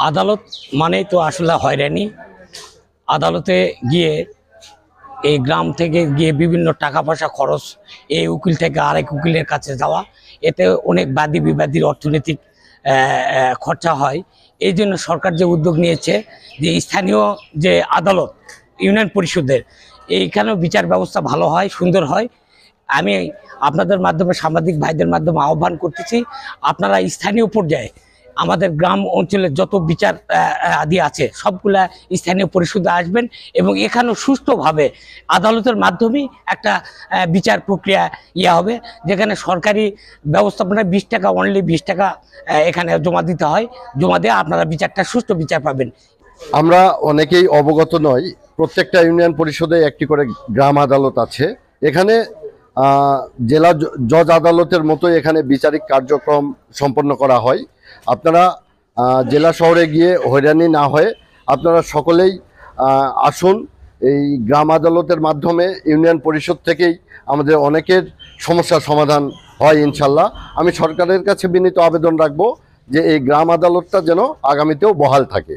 আদালত মানেই তো আসলে হয়রানি। আদালতে গিয়ে এই গ্রাম থেকে গিয়ে বিভিন্ন টাকা পয়সা খরচ, এই উকিল থেকে আরেক উকিলের কাছে যাওয়া, এতে অনেক বাদী বিবাদীর অর্থনৈতিক খরচা হয়। এই জন্য সরকার যে উদ্যোগ নিয়েছে যে স্থানীয় যে আদালত ইউনিয়ন পরিষদের, এইখানেও বিচার ব্যবস্থা ভালো হয়, সুন্দর হয়। আমি আপনাদের মাধ্যমে, সাংবাদিক ভাইদের মাধ্যমে আহ্বান করতেছি, আপনারা স্থানীয় পর্যায়ে আমাদের গ্রাম অঞ্চলের যত বিচার আদি আছে সবগুলা স্থানীয় পরিষদে আসবেন এবং এখানেও সুষ্ঠুভাবে আদালতের মাধ্যমেই একটা বিচার প্রক্রিয়া হবে, যেখানে সরকারি ব্যবস্থাপনায় 20 টাকা, অনলি 20 টাকা এখানে জমা দিতে হয়। জমা দিয়ে আপনারা বিচারটা সুষ্ঠু বিচার পাবেন। আমরা অনেকেই অবগত নই, প্রত্যেকটা ইউনিয়ন পরিষদে একটি করে গ্রাম আদালত আছে। এখানে জেলা জজ আদালতের মতো এখানে বিচারিক কার্যক্রম সম্পন্ন করা হয়। আপনারা জেলা শহরে গিয়ে হয়রানি না হয়ে আপনারা সকলেই আসুন। এই গ্রাম আদালতের মাধ্যমে ইউনিয়ন পরিষদ থেকেই আমাদের অনেকের সমস্যার সমাধান হয় ইনশাল্লাহ। আমি সরকারের কাছে বিনীত আবেদন রাখবো যে এই গ্রাম আদালতটা যেন আগামীতেও বহাল থাকে।